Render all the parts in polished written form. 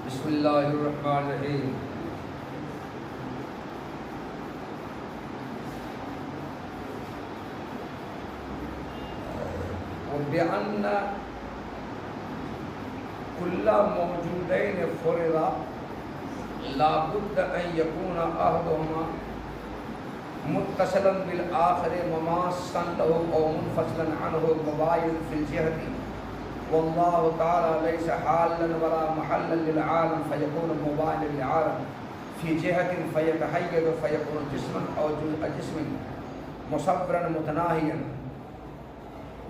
بسم اللہ الرحمن الرحیم۔ وبأن كل موجودين فرض لا بد أن يكون أحدهما متصلا بالآخر مماسا له أو منفصلا عنه مباين في الجهة، والله تعالى ليس حالا ولا محلا للعالم فيكون مباينا للعالم في جهة فيتحيز فيكون جسما أو جزء جسم مصبرا متناهيا،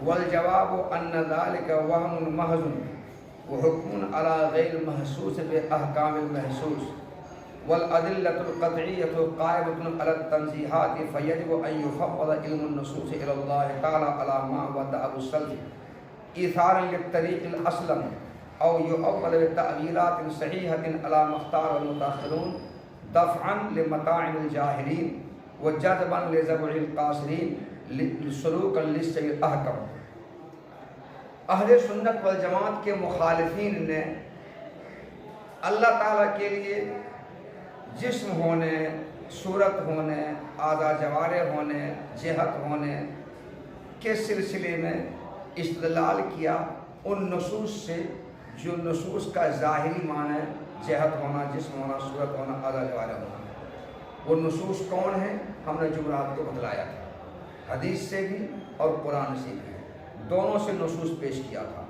والجواب أن ذلك وهم محض وحكم على غير محسوس بأحكام المحسوس، والأدلة القطعية قائمة على التنزيهات، فيجب أن يفوض علم النصوص إلى الله تعالى على ما ودعه السلف إيثارا للطريق الأسلم، أو يؤول بتأويلات صحيحة على ما اختار المتأخرون دفعا لمتاعب الجاهلين وجذبا لزبع القاصرين سلوکا للسیء الأحکم۔ اہل سنت والجماعت کے مخالفین نے اللہ تعالیٰ کے لیے جسم ہونے، صورت ہونے، اعضاء جوارح ہونے، جہت ہونے کے سلسلے میں استدلال کیا ان نصوص سے جو نصوص کا ظاہری معنی جہت ہونا، جسم ہونا، صورت ہونا، اعضاء جوارح ہونا۔ وہ نصوص کون ہیں؟ ہم نے جمعرات کو بتلایا تھا، حدیث سے بھی اور قرآن سے بھی، دونوں سے نصوص پیش کیا تھا۔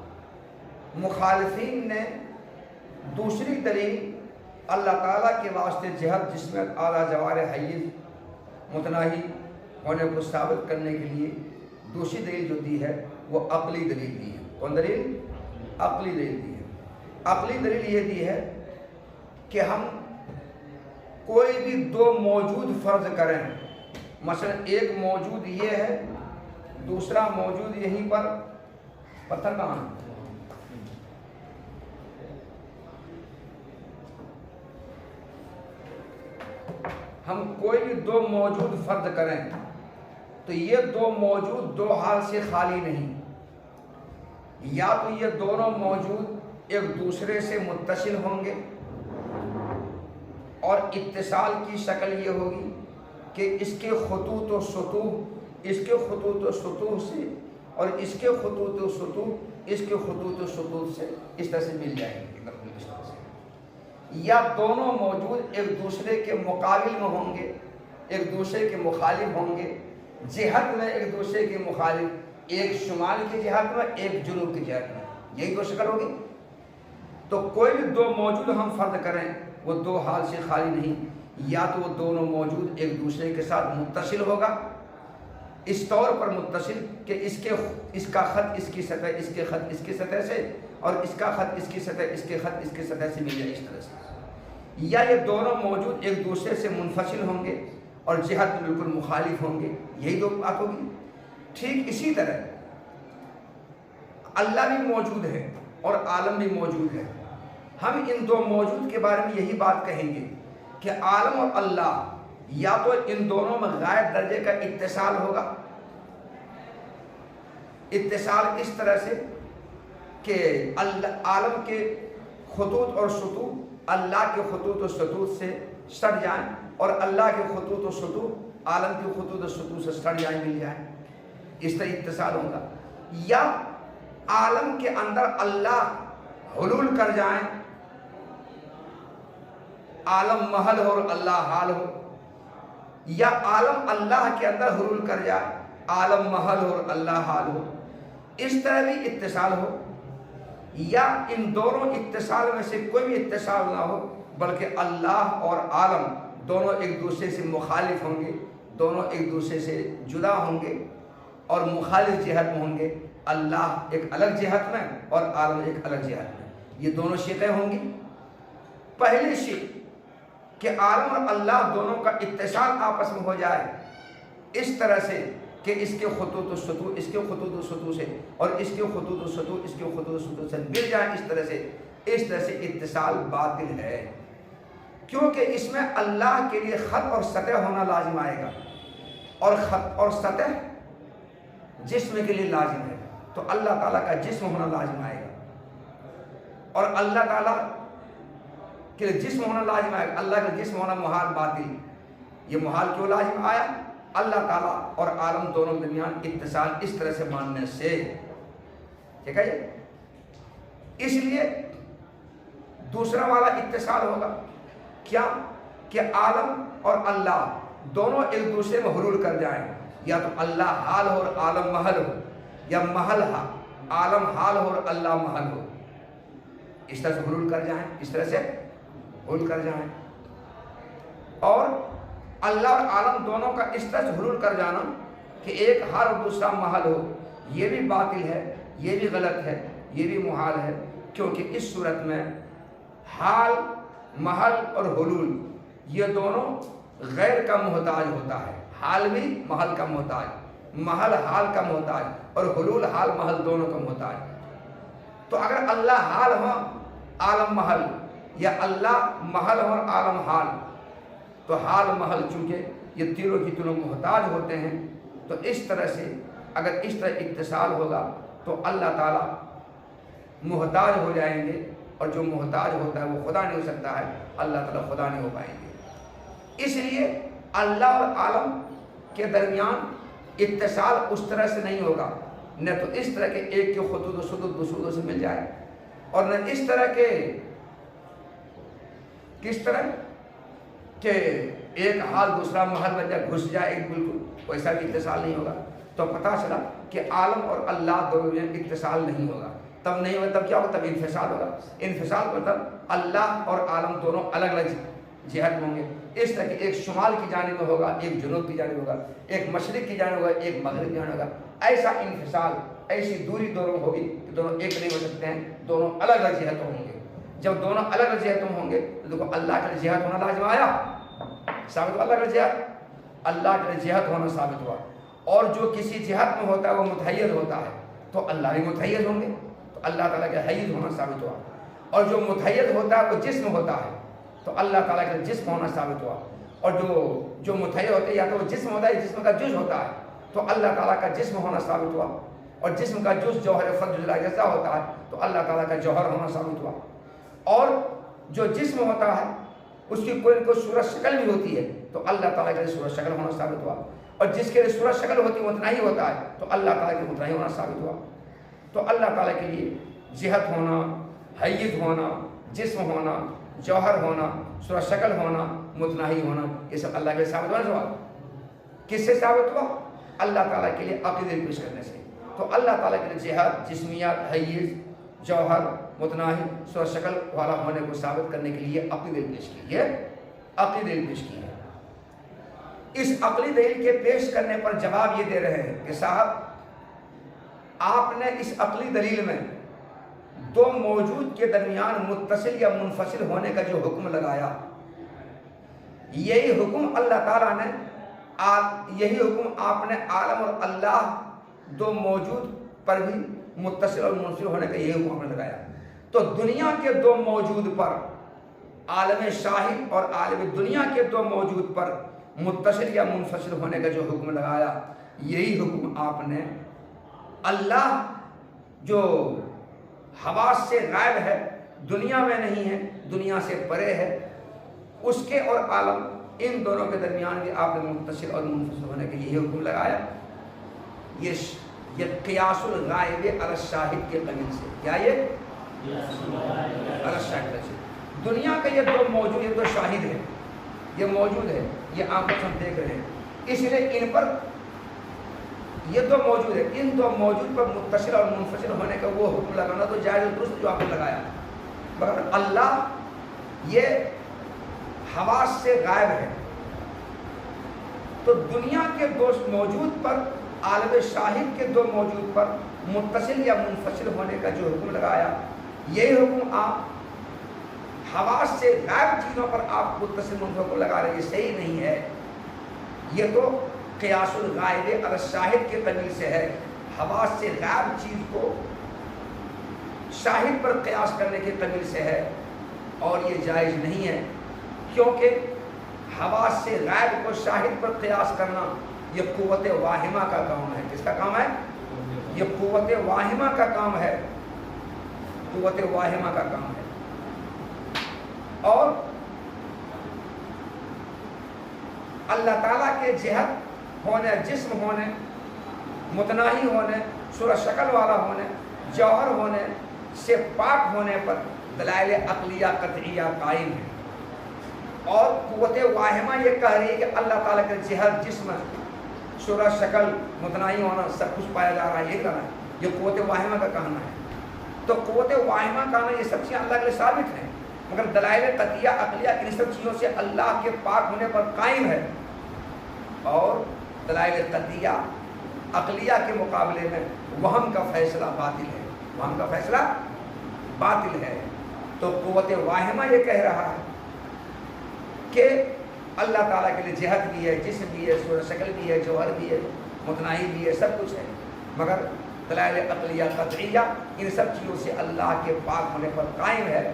مخالفین نے دوسری دلیل اللہ تعالیٰ کے واسطے جہت، جسمیت، اعلیٰ جوارح، حیز، متناہی ہونے کو ثابت کرنے کے لیے دوسری دلیل جو دی ہے وہ عقلی دلیل دی ہے۔ کون دلیل؟ عقلی دلیل دی ہے۔ عقلی دلیل یہ دی ہے کہ ہم کوئی بھی دو موجود فرض کریں، مثلا ایک موجود یہ ہے، دوسرا موجود یہیں پر، پتھر کہاں ہے؟ ہم کوئی بھی دو موجود فرض کریں تو یہ دو موجود دو حال سے خالی نہیں، یا تو یہ دونوں موجود ایک دوسرے سے متصل ہوں گے، اور اتصال کی شکل یہ ہوگی کہ اس کے خطوط و سطوح اس کے خطوط و سطوح سے اور اس کے خطوط و سطوح اس کے خطوط و سطوح سے اس طرح سے مل جائیں گے، اس طرح سے۔ یا دونوں موجود ایک دوسرے کے مقابل میں ہوں گے، ایک دوسرے کے مخالف ہوں گے، جہت میں ایک دوسرے کے مخالف، ایک شمال کی جہت میں ایک جنوب کی جہت میں، یہی تو شکل ہوگی۔ تو کوئی بھی دو موجود ہم فرض کریں وہ دو حال سے خالی نہیں، یا تو وہ دونوں موجود ایک دوسرے کے ساتھ متصل ہوگا، اس طور پر متصل کہ اس کا خط اس کی سطح، اس کے خط اس کی سطح سے، اور اس کا خط اس کی سطح، اس کے خط اس کی سطح سے مل جائے، اس طرح سے۔ یا یہ دونوں موجود ایک دوسرے سے منفصل ہوں گے اور جہت میں بالکل مخالف ہوں گے، یہی دو بات ہوگی۔ ٹھیک اسی طرح اللہ بھی موجود ہے اور عالم بھی موجود ہے۔ ہم ان دو موجود کے بارے میں یہی بات کہیں گے کہ عالم اور اللہ یا تو ان دونوں میں غائب درجے کا اتصال ہوگا، اتصال اس طرح سے کہ عالم کے خطوط اور سطوح اللہ کے خطوط و سطوح سے سٹ جائیں، اور اللہ کے خطوط و سطوح عالم کے خطوط و سطوح سے سٹ جائیں، مل جائیں، اس طرح اتصال ہوگا۔ یا عالم کے اندر اللہ حلول کر جائیں، عالم محل ہو اور اللہ حال ہو، یا عالم اللہ کے اندر حلول کر جائے، عالم محل ہو اور اللہ حال ہو، اس طرح بھی اتصال ہو۔ یا ان دونوں اتصال میں سے کوئی بھی اتصال نہ ہو، بلکہ اللہ اور عالم دونوں ایک دوسرے سے مخالف ہوں گے، دونوں ایک دوسرے سے جدا ہوں گے اور مخالف جہت میں ہوں گے، اللہ ایک الگ جہت میں اور عالم ایک الگ جہت میں، یہ دونوں شقیں ہوں گی۔ پہلی شق کہ عالم اور اللہ دونوں کا اتصال آپس میں ہو جائے اس طرح سے کہ اس کے خطوط و سطوح اس کے خطوط و سطوح سے اور اس کے خطوط و سطوح اس کے خطوط و سطوح سے مل جائے، اس طرح سے اتصال باطل ہے، کیونکہ اس میں اللہ کے لیے خط اور سطح ہونا لازم آئے گا، اور خط اور سطح جسم کے لیے لازم ہے، تو اللہ تعالیٰ کا جسم ہونا لازم آئے گا، اور اللہ تعالیٰ کہ جسم ہونا لازم آئے، اللہ کا جسم ہونا محال باطل. یہ محال کیوں لازم آیا؟ اللہ تعالیٰ اور عالم دونوں کے درمیان اتصال اس طرح سے ماننے سے. ٹھیک ہے، اس لیے دوسرا والا اتصال ہوگا کیا کہ عالم اور اللہ دونوں ایک دوسرے میں حلول کر جائیں. یا تو اللہ حال ہو اور عالم محل ہو، یا محل عالم حال ہو اور اللہ محل ہو. اس طرح سے حلول کر جائیں، اس طرح سے حلول کر جائیں. اور اللہ اور عالم دونوں کا اس طرح سے حلول کر جانا کہ ایک حال اور دوسرا محل ہو، یہ بھی باطل ہے، یہ بھی غلط ہے، یہ بھی محال ہے. کیونکہ اس صورت میں حال، محل اور حلول یہ دونوں غیر کا محتاج ہوتا ہے. حال بھی محل کا محتاج، محل حال کا محتاج، اور حلول حال محل دونوں کا محتاج. تو اگر اللہ حال ہو عالم محل، یا اللہ محل ہو اور عالم حال، تو حال محل چونکہ یہ تینوں کی تینوں محتاج ہوتے ہیں. تو اس طرح سے اگر اس طرح اتصال ہوگا تو اللہ تعالیٰ محتاج ہو جائیں گے، اور جو محتاج ہوتا ہے وہ خدا نہیں ہو سکتا ہے، اللہ تعالیٰ خدا نہیں ہو پائیں گے. اس لیے اللہ اور عالم کے درمیان اتصال اس طرح سے نہیں ہوگا، نہ تو اس طرح کے ایک کے خطوط و سطوط وصولوں سے مل جائے، اور نہ اس طرح کے کس طرح کہ ایک حال دوسرا محل بن جائے، گھس جائے ایک، بالکل ویسا بھی اتصال نہیں ہوگا. تو پتہ چلا کہ عالم اور اللہ دونوں میں اتصال نہیں ہوگا. تب نہیں ہوگا، تب کیا ہوگا؟ تب انفصال ہوگا. انفصال کا مطلب اللہ اور عالم دونوں الگ الگ جہت میں ہوں گے. اس طرح کہ ایک شمال کی جانب میں ہوگا، ایک جنوب کی جانب ہوگا، ایک مشرق کی جانب ہوگا، ایک مغرب کی جانب ہوگا. ایسا انفصال، ایسی دوری دونوں ہوگی کہ دونوں ایک نہیں ہو سکتے ہیں، دونوں الگ الگ جہتوں ہوں گے. جب دونوں الگ الگ جہتوں ہوں گے تو دیکھو اللہ کا جہت ہونا لازم آیا، ثابت ہوا. اللہ کا جہت، اللہ کا جہت ہونا ثابت ہوا. اور جو کسی جہت میں ہوتا ہے وہ متحید ہوتا ہے، تو اللہ بھی متحید ہوں گے، تو اللہ تعالیٰ کا حید ہونا ثابت ہوا. اور جو متحید ہوتا ہے وہ جسم ہوتا ہے، تو اللہ تعالیٰ کا جسم ہونا ثابت ہوا. اور جو متحید ہوتے ہیں یا تو وہ جسم ہوتا ہے، جسم کا جز ہوتا ہے، تو اللہ تعالیٰ کا جسم ہونا ثابت ہوا. اور جسم کا جز جوہر فرد جزا جیسا ہوتا ہے، تو اللہ تعالیٰ کا جوہر ہونا ثابت ہوا. اور جو جسم ہوتا ہے اس کی کوئی نہ کوئی صورت شکل بھی ہوتی ہے، تو اللہ تعالیٰ کے لیے صورت شکل ہونا ثابت ہوا. اور جس کے لیے صورت شکل ہوتی ہے وہ اتنا ہی ہوتا ہے، تو اللہ تعالیٰ کے لیے اتنا ہی ہونا ثابت ہوا. تو اللہ تعالیٰ کے لیے جہت ہونا، حید ہونا، جسم ہونا، جوہر ہونا، صورت شکل ہونا، متناہی ہونا، یہ سب اللہ کے لیے ثابت ہونا. کس سے ثابت ہوا؟ اللہ تعالیٰ کے لیے عقیدے پیش کرنے سے. تو اللہ تعالیٰ کے لیے جہت، جسمیات، حیز، جوہر، متناہی، صورت شکل والا ہونے کو ثابت کرنے کے لیے عقلی دلیل پیش کی ہے. عقلی دلیل پیش کی ہے. اس عقلی دلیل کے پیش کرنے پر جواب یہ دے رہے ہیں کہ صاحب آپ نے اس عقلی دلیل میں دو موجود کے درمیان متصل یا منفصل ہونے کا جو حکم لگایا، یہی حکم اللہ تعالیٰ نے، یہی حکم آپ نے عالم اور اللہ دو موجود پر بھی متصل اور منفصل ہونے کا یہی حکم نے لگایا. تو دنیا کے دو موجود پر، عالم شاہد اور عالم دنیا کے دو موجود پر متصل یا منفصل ہونے کا جو حکم لگایا، یہی حکم آپ نے اللہ جو حواس سے غائب ہے، دنیا میں نہیں ہے، دنیا سے پرے ہے، اس کے اور عالم ان دونوں کے درمیان بھی آپ نے متصل اور منفصل ہونے کا یہی حکم لگایا. یہ قیاس الغائب علی الشاہد کے قبیل سے. کیا یہ علی الشاہد سے دنیا کا یہ دو موجود، یہ دو شاہد ہے، یہ موجود ہے، یہ آنکھوں سے ہم دیکھ رہے ہیں. اس لیے ان پر یہ دو موجود ہے، ان دو موجود پر متصل اور منفصل ہونے کا وہ حکم لگانا تو جائز و درست جو آپ نے لگایا. مگر اللہ یہ حواس سے غائب ہے، تو دنیا کے دو موجود پر، عالم شاہد کے دو موجود پر متصل یا منفصل ہونے کا جو حکم لگایا، یہی حکم آپ حواس سے غائب چیزوں پر آپ متصل منفصل کو لگا رہے ہیں. یہ صحیح نہیں ہے. یہ تو قیاس الغائب علی الشاہد کے قبیل سے ہے. حواس سے غائب چیز کو شاہد پر قیاس کرنے کے قبیل سے ہے، اور یہ جائز نہیں ہے. کیونکہ حواس سے غائب کو شاہد پر قیاس کرنا یہ قوت واہمہ کا کام ہے. کس کا کام ہے؟ یہ قوت واہمہ کا کام ہے. قوت واہمہ کا کام ہے. اور اللہ تعالیٰ کے جہت ہونے، جسم ہونے، متناہی ہونے، صورت شکل والا ہونے، جوہر ہونے سے پاک ہونے پر دلائل عقلیہ قطعیہ قائم ہے۔ اور قوت واہمہ یہ کہہ رہی ہے کہ اللہ تعالیٰ کے جہت، جسم، صورت شکل، متناہی ہونا، سب کچھ پایا جا رہا ہے، یہ کہنا ہے، یہ قوت واہمہ کا کہنا ہے۔ تو قوت واہمہ کہنا یہ سب چیزیں اللہ کے لیے ثابت ہیں، مگر دلائل قطعیہ عقلیہ ان سب چیزوں سے اللہ کے پاک ہونے پر قائم ہے۔ اور دلائل قطعیہ عقلیہ کے مقابلے میں وہم کا فیصلہ باطل ہے، وہم کا فیصلہ باطل ہے۔ تو قوت واہمہ یہ کہہ رہا ہے کہ اللہ تعالیٰ کے لیے جہت بھی ہے، جسم بھی ہے، صورت شکل بھی ہے، جوہر بھی ہے، متناہی بھی ہے، سب کچھ ہے، مگر دلائل عقلیہ قطعیہ ان سب چیزوں سے اللہ کے پاک ہونے پر قائم ہے۔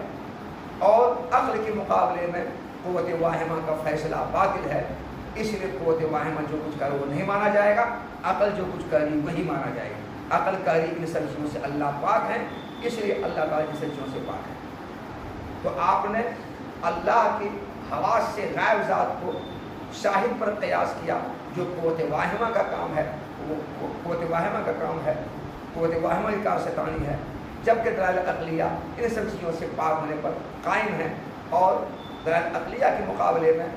اور عقل کے مقابلے میں قوت واہمہ کا فیصلہ باطل ہے، اس لیے قوت واہمہ جو کچھ کرے وہ نہیں مانا جائے گا، عقل جو کچھ کر رہی وہی مانا جائے گا۔ عقل کہہ رہی ان سب چیزوں سے اللہ پاک ہیں، اس لیے اللہ تعالیٰ ان سب چیزوں سے پاک ہے۔ تو آپ نے اللہ کی حواس سے غائب ذات کو شاہد پر قیاس کیا، جو قوت واہمہ کا کام ہے، وہ قوت واہمہ کا کام ہے، قوت واہمہ کی کار شیطانی ہے، جبکہ دلائل عقلیہ ان سب چیزوں سے پاک ہونے پر قائم ہے۔ اور دلائل عقلیہ کے مقابلے میں،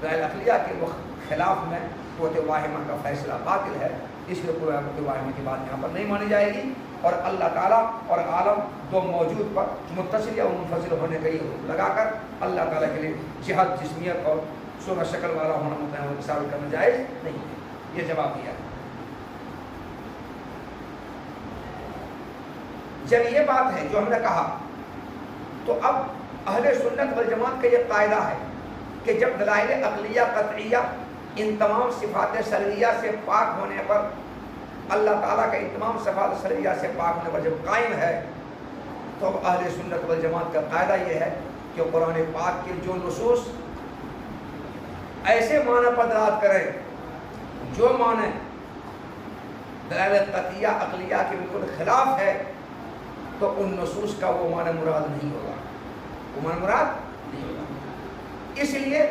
دلائل عقلیہ کے خلاف میں قوت واہمہ کا فیصلہ باطل ہے، اس لیے قوت واہمہ کی بات یہاں پر نہیں مانی جائے گی۔ اور اللہ تعالیٰ اور عالم دو موجود پر متصل یا منفصل ہونے کا یہ لگا کر اللہ تعالیٰ کے لیے جہت، جسمیت اور صورت شکل والا ہونا متعین ثابت کرنا جائز نہیں ہے۔ یہ جواب دیا ہے۔ جب یہ بات ہے جو ہم نے کہا، تو اب اہل سنت والجماعت کا یہ قاعدہ ہے کہ جب دلائل عقلیہ قطعیہ ان تمام صفات سلبیہ سے پاک ہونے پر، اللہ تعالیٰ کا ان تمام صفات سلبیہ سے پاک ہونے پر جب قائم ہے، تو اب اہل سنت والجماعت کا قاعدہ یہ ہے کہ قرآن پاک کے جو نصوص ایسے معنی پر دلالت کریں جو معنی دلائل قطعیہ عقلیہ کے بالکل خلاف ہے، تو ان نصوص کا وہ معنی مراد نہیں ہوگا، وہ معنی مراد نہیں ہوگا۔ اس لیے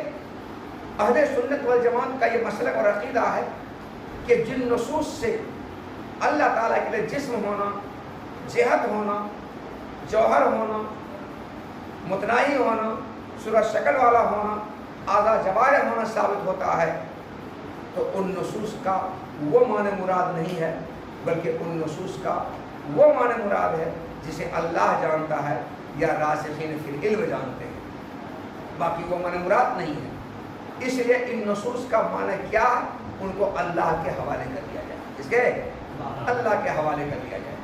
اہل سنت والجماعت کا یہ مسلک اور عقیدہ ہے کہ جن نصوص سے اللہ تعالیٰ کے لیے جسم ہونا، جہت ہونا، جوہر ہونا، متناہی ہونا، صورت شکل والا ہونا، اعضاء جوارح ہونا ثابت ہوتا ہے، تو ان نصوص کا وہ معنی مراد نہیں ہے، بلکہ ان نصوص کا وہ معنی مراد ہے جسے اللہ جانتا ہے یا راسخین فی العلم جانتے ہیں، باقی وہ معنی مراد نہیں ہے۔ اس لیے ان نصوص کا معنی کیا ہے، ان کو اللہ کے حوالے کر دیا جائے، اس کے اللہ کے حوالے کر دیا جائے۔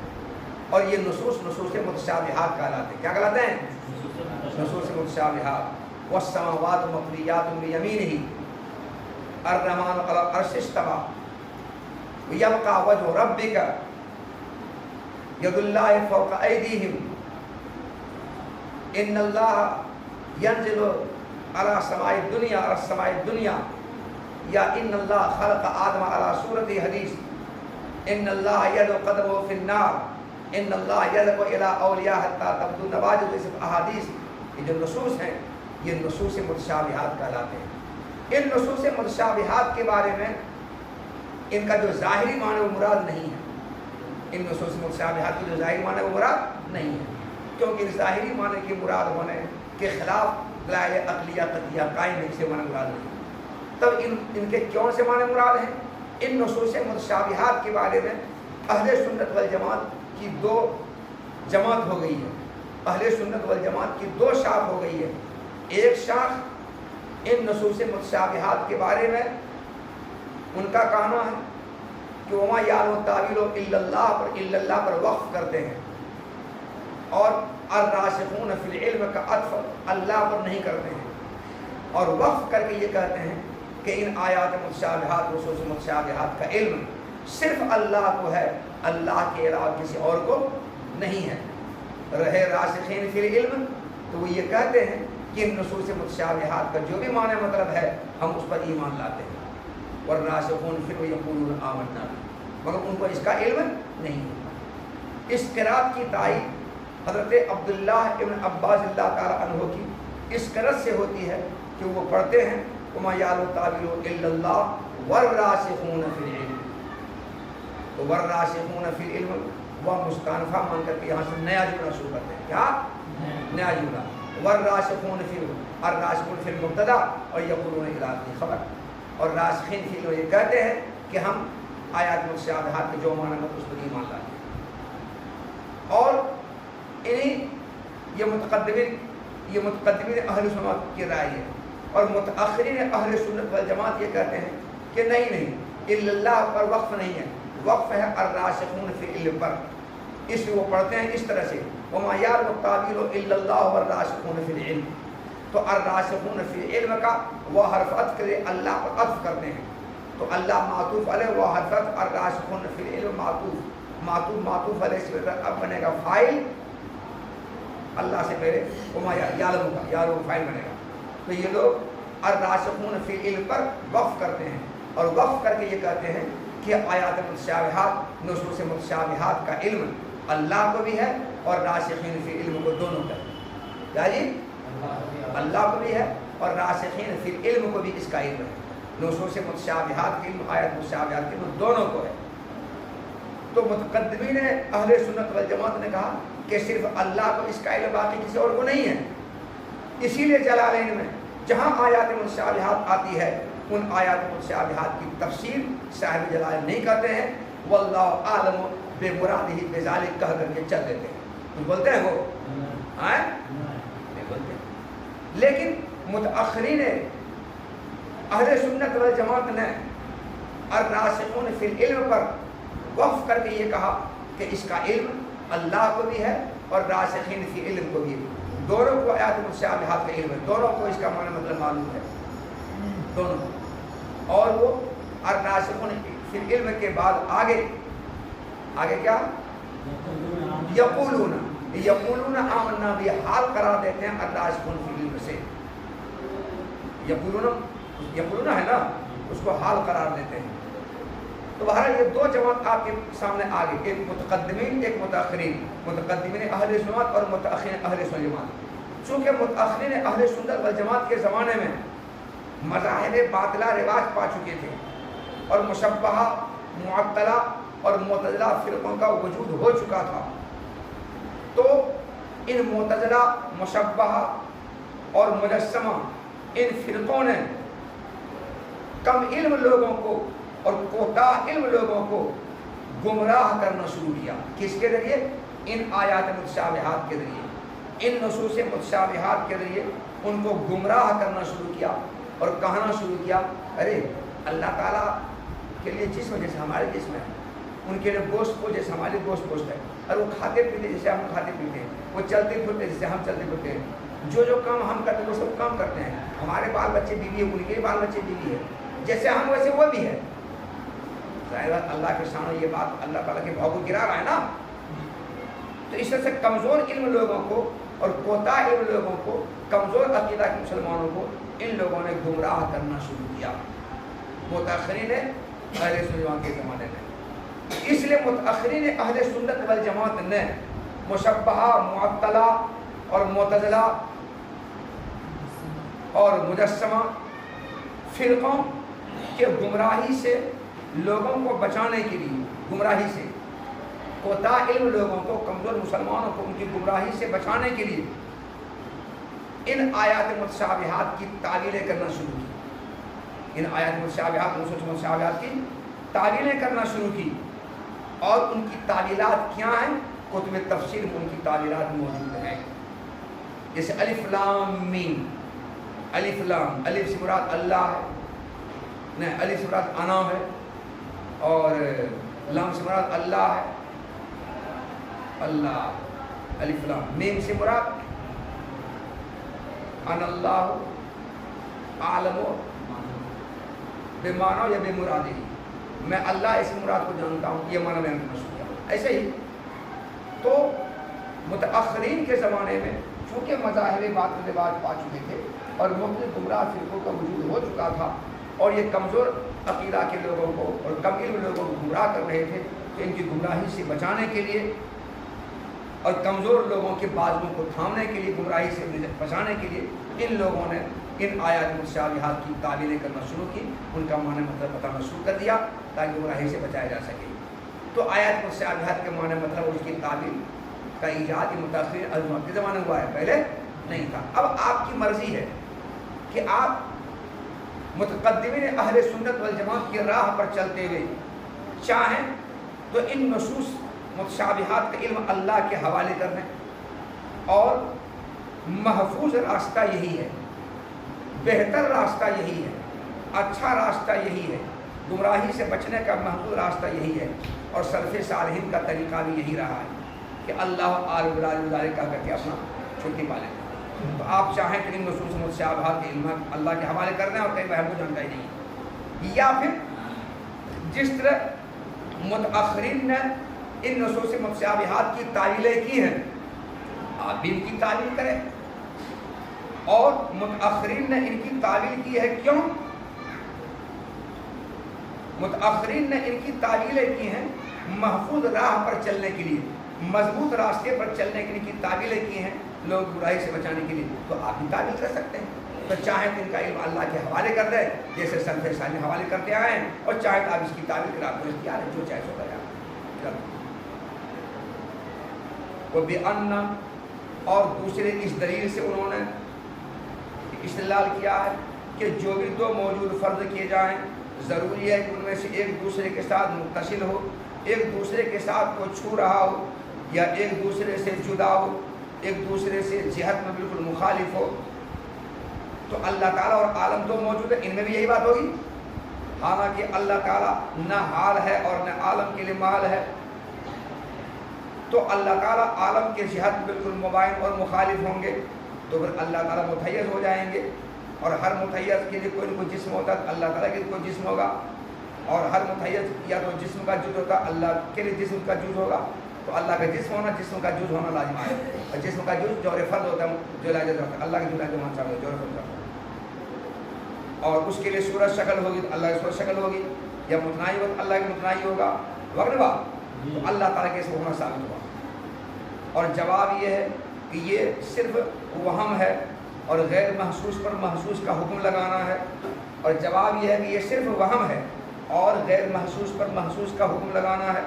اور یہ نصوص متشابہات کہلاتے ہیں۔ کیا کہلاتے ہیں؟ نصوص متشابہات۔ والسماوات مطویات بیمینہ الرحمن علی العرش استوی ویبقى وجه ربك ید اللہ فوق ایدیہم ان اللہ ینزل علی سماء الدنیا علی السماء الدنیا یا ان اللہ خلق آدم علی صورت حدیث ان اللہ یدعو قدمه فی النار ان اللہ یدعو الی اولیاء حتی تبدو نواجذ اسم احادیث۔ یہ جو نصوص ہیں یہ نصوص متشابہات کہلاتے ہیں۔ ان نصوص متشابہات کے بارے میں ان کا جو ظاہری معنی وہ مراد نہیں ہے، ان نصوص متشابہات کی جو ظاہری معنی وہ مراد نہیں ہے، کیونکہ اس ظاہری معنی کے مراد ہونے کے خلاف دلائل عقلیہ قطعیہ قائم ہے، سے معنی مراد نہیں۔ تب ان کے کون سے معنی مراد ہیں؟ ان نصوص متشابہات کے بارے میں اہل سنت والجماعت کی دو جماعت ہو گئی ہے، اہل سنت والجماعت کی دو شاخ ہو گئی ہے۔ ایک شاخ ان نصوص متشابہات کے بارے میں ان کا کہنا ہے کہ وما یعلم تاویلہ الا اللہ پر وقف کرتے ہیں، اور الراسخون فی العلم کا عطف اللہ پر نہیں کرتے ہیں، اور وقف کر کے یہ کہتے ہیں کہ ان آیات متشابہات نصوص متشابہات کا علم صرف اللہ کو ہے، اللہ کے علاوہ کسی اور کو نہیں ہے۔ رہے راسخین فی العلم تو وہ یہ کہتے ہیں کہ ان نصوص متشابہات کا جو بھی معنی مطلب ہے ہم اس پر ایمان لاتے ہیں، والراسخون فی یقولون آمنا، مگر ان کو اس کا علم نہیں ہے۔ اس قرات کی تائید حضرت عبداللہ ابن عباس اللہ تعالیٰ عنہ کی اس قرض سے ہوتی ہے کہ وہ پڑھتے ہیں وما یعلم تاویلہ الا اللہ والراسخون فی العلم. تو والراسخون فی العلم وہ مستانفہ مان کر کے یہاں سے نیا جملہ شروع کرتے ہیں. کیا نیا جملہ؟ والراسخون فی الراسخون فی المبتدا اور یقولون الی آخر خبر. اور راسخین فی العلم یہ کہتے ہیں کہ ہم آیات متشابہات کے جو معنی میں اس پر ایمان لاتے ہیں. اور انہیں یہ متقدمین اہل سنت کی رائے ہے. اور متأخرین اہل سنت والجماعت یہ کہتے ہیں کہ نہیں الا اللہ پر وقف نہیں ہے، وقف ہے الراسخون فی العلم پر. اس لیے وہ پڑھتے ہیں اس طرح سے وما یعلم تاویلہ الا اللہ والراسخون فی العلم. تو الراسخون فی العلم کا وہ حرف عطف کرے اللہ پر عطف کرتے ہیں. تو اللہ معطوف علیہ وہ حرف عطف الراسخون فی العلم معطوف علیہ سے اب بنے گا فاعل اللہ سے پہلے وما یعلم کا یعلم فاعل بنے گا. تو یہ لوگ الراسخون فی العلم پر وقف کرتے ہیں اور وقف کر کے یہ کہتے ہیں کہ آیات متشابہات نصوص متشابہات کا علم اللہ کو بھی ہے اور راسخین فی العلم کو دونوں کا ہے. کیا جی؟ اللہ کو بھی ہے اور راسخین فی العلم کو بھی اس کا علم ہے. نصوص متشابہات کے علم آیات متشابہات کے علم دونوں کو ہے. تو متقدمین اہل سنت والجماعت نے کہا کہ صرف اللہ کو اس کا علم باقی کسی اور کو نہیں ہے. اسی لیے جلالین میں جہاں آیات متشابہات آتی ہے ان آیات متشابہات کی تفسیر صاحب جلالین نہیں کرتے ہیں. واللہ عالم بے مرادہ بذالک کہہ کر کے چل دیتے ہیں. تو بولتے ہیں وہ نہیں بولتے. لیکن متأخرین اہل سنت والجماعت نے الراسخون فی العلم پر وقف کر کے یہ کہا کہ اس کا علم اللہ کو بھی ہے اور راسخین فی علم کو بھی ہے. دونوں کو آیات متشابہات کا علم ہے. دونوں کو اس کا معنی مطلب معلوم ہے دونوں. اور وہ الراسخون فی العلم کے بعد آگے کیا یقولون آمنا بھی حال قرار دیتے ہیں الراسخون فی العلم سے. یقولون ہے نا اس کو حال قرار دیتے ہیں. تو بہرحال یہ دو جماعت آپ کے سامنے آگے ایک متقدمین ایک متأخرین. متقدمین اہل سنت اور متأخرین اہل سنت والجماعت. چونکہ متأخرین اہل سنت والجماعت کے زمانے میں مذاہب باطلہ رواج پا چکے تھے اور مشبہہ معطلہ اور معتزلہ فرقوں کا وجود ہو چکا تھا. تو ان معتزلہ مشبہہ اور مجسمہ ان فرقوں نے کم علم لوگوں کو اور کوتاہ علم لوگوں کو گمراہ کرنا شروع کیا. کس کے ذریعے؟ ان آیات متشابہات کے ذریعے. ان نصوص متشابہات کے ذریعے ان کو گمراہ کرنا شروع کیا اور کہنا شروع کیا ارے اللہ تعالیٰ کے لیے جسم جیسے ہمارے جسم ہے، ان کے لیے گوشت کو جیسے ہمارے گوشت ہے، اور وہ کھاتے پیتے جیسے ہم کھاتے پیتے ہیں، وہ چلتے پھرتے جیسے ہم چلتے پھرتے ہیں. جو کام ہم کرتے ہیں وہ سب کام کرتے ہیں. ہمارے بال بچے بیوی ہے، ان کے بال بچے بیوی ہے، جیسے ہم ویسے وہ بھی ہے. ظاہر اللہ کے سامنے یہ بات اللہ تعالیٰ کے بھاؤ کو گرا رہا ہے نا. تو اس طرح سے کمزور علم لوگوں کو اور کوتاہ علم لوگوں کو، کمزور عقیدہ کے مسلمانوں کو ان لوگوں نے گمراہ کرنا شروع کیا متأخرین اہل سنت کے زمانے میں. اس لیے متأخرین اہل سنت والجماعت نے مشبہہ معطلہ اور معتزلہ اور مجسمہ فرقوں کے گمراہی سے لوگوں کو بچانے کے لیے، گمراہی سے کوتاہ علم لوگوں کو، کمزور مسلمانوں کو ان کی گمراہی سے بچانے کے لیے ان آیات متشابہات کی تعویلیں کرنا شروع کی. ان آیات متشابہات نصوص متشابہات کی تعویلیں کرنا شروع کی. اور ان کی تعویلات کیا ہیں؟ کتب تفسیر میں ان کی تعویلات موجود ہیں. جیسے الف لام میم. الف لام، الف سے مراد اللہ ہے، نہیں الف سے مراد انا ہے، اور لام سے مراد اللہ ہے، اللہ. الف لام. میم سے مراد ان اللہ عالم بے معنی یا بے مرادی، میں اللہ اس مراد کو جانتا ہوں، یہ معنی میں نے کیا. ایسے ہی تو متأخرین کے زمانے میں چونکہ مذاہب باطل رواج پا چکے تھے اور مختلف گمراہ فرقوں کا وجود ہو چکا تھا اور یہ کمزور عقیدہ کے لوگوں کو اور کم علم لوگوں کو گمراہ کر رہے تھے، تو ان کی گمراہی سے بچانے کے لیے اور کمزور لوگوں کے بازوؤں کو تھامنے کے لیے، گمراہی سے بچانے کے لیے ان لوگوں نے ان آیات متشابہات کی تعویلیں کرنا شروع کی، ان کا معنی مطلب بتانا شروع کر دیا تاکہ گمراہی سے بچایا جا سکے۔ تو آیات متشابہات کے معنی مطلب اس کی تعویل کا ایجاد متأخرین ازمت کے زمانے ہوا ہے، پہلے نہیں تھا۔ اب آپ کی مرضی ہے کہ آپ متقدمین اہل سنت والجماعت کی راہ پر چلتے ہوئے چاہیں تو ان نصوص متشابہات کا علم اللہ کے حوالے کر دیں، اور محفوظ راستہ یہی ہے، بہتر راستہ یہی ہے، اچھا راستہ یہی ہے، گمراہی سے بچنے کا محفوظ راستہ یہی ہے، اور سلف صالحین کا طریقہ بھی یہی رہا ہے کہ اللہ عالم بالذالک کہہ کر کے اپنا چھٹی پا لیں۔ تو آپ چاہیں کہ ان نصوص متشابہات کے علم اللہ کے حوالے کر دیں اور کئی بار کو جانتا ہی نہیں، یا پھر جس طرح متأخرین نے ان نصوص متشابہات کی تعویلیں کی ہیں آپ بھی ان کی تعویل کریں، اور متأخرین نے ان کی تعویل کی ہے کیوں؟ متأخرین نے ان کی تعویلیں کی ہیں محفوظ راہ پر چلنے کے لیے، مضبوط راستے پر چلنے کے لیے ان کی تعویلیں کی ہیں لوگ برائی سے بچانے کے لیے، تو آپ بھی تعویل کر سکتے ہیں۔ تو چاہیں تو ان کا علم اللہ کے حوالے کر دیں جیسے سلف صالحین حوالے کرتے آئے ہیں، اور چاہیں تو آپ اس کی تعویل کرا دو، اختیار ہے، جو چاہے سو کرے۔ وہ بِأَنَّ، اور دوسرے اس دلیل سے انہوں نے استدلال کیا ہے کہ جو بھی دو موجود فرض کیے جائیں ضروری ہے کہ ان میں سے ایک دوسرے کے ساتھ متصل ہو، ایک دوسرے کے ساتھ کو چھو رہا ہو، یا ایک دوسرے سے جدا ہو، ایک دوسرے سے جہت میں بالکل مخالف ہو۔ تو اللہ تعالیٰ اور عالم دو موجود ہے، ان میں بھی یہی بات ہوگی، حالانکہ اللہ تعالیٰ نہ حال ہے اور نہ عالم کے لیے مال ہے، تو اللہ تعالیٰ عالم کے جہت بالکل مباین اور مخالف ہوں گے، تو پھر اللہ تعالیٰ متحیز ہو جائیں گے، اور ہر متحیز کے لیے کوئی نہ کوئی جسم ہوتا ہے، اللہ تعالیٰ کے لیے کوئی جسم ہوگا، اور ہر متحیز یا تو جسم کا جز ہوتا ہے، اللہ کے لیے جسم کا جز ہوگا، تو اللہ کا جسم ہونا، جسم کا جز ہونا لازم ہے، اور جسم کا جز جوہر فرد ہوتا ہے، جو لاجز ہوتا ہے، اللہ کے جو ہونا چاہیے جوہر فرد ہوتا ہے، اور اس کے لیے صورت شکل ہوگی تو اللہ کی صورت شکل ہوگی، یا متنائی ہوگا تو اللہ کی متنائی ہوگا وغیرہ، تو اللہ تعالیٰ کے سے ہونا ثابت ہوا۔ اور جواب یہ ہے کہ یہ صرف وہم ہے اور غیر محسوس پر محسوس کا حکم لگانا ہے، اور جواب یہ ہے کہ یہ صرف وہم ہے اور غیر محسوس پر محسوس کا حکم لگانا ہے،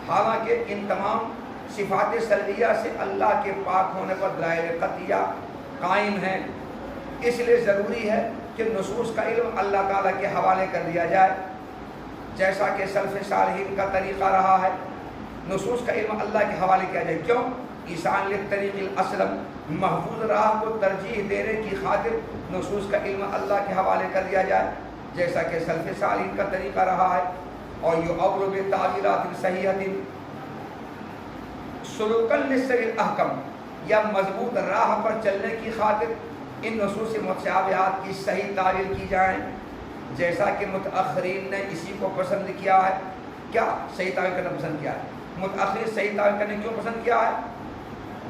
حالانکہ ان تمام صفات سلبیہ سے اللہ کے پاک ہونے پر دلائل قطعیہ قائم ہیں، اس لیے ضروری ہے کہ نصوص کا علم اللہ تعالیٰ کے حوالے کر دیا جائے، جیسا کہ سلف صالحین کا طریقہ رہا ہے، نصوص کا علم اللہ کے حوالے کیا جائے۔ کیوں؟ ایسان للطریق الاسلم، محفوظ راہ کو ترجیح دینے کی خاطر نصوص کا علم اللہ کے حوالے کر دیا جائے، جیسا کہ سلف صالحین کا طریقہ رہا ہے۔ اور یعول بتعویلات صحیحۃ سلوکا للصریح الاحکم، یا مضبوط راہ پر چلنے کی خاطر ان نصوص متشابہات کی صحیح تعویل کی جائیں، جیسا کہ متأخرین نے اسی کو پسند کیا ہے۔ کیا صحیح تعویل کرنا پسند کیا ہے؟ متأخرین صحیح تعویل کرنے کیوں پسند کیا ہے؟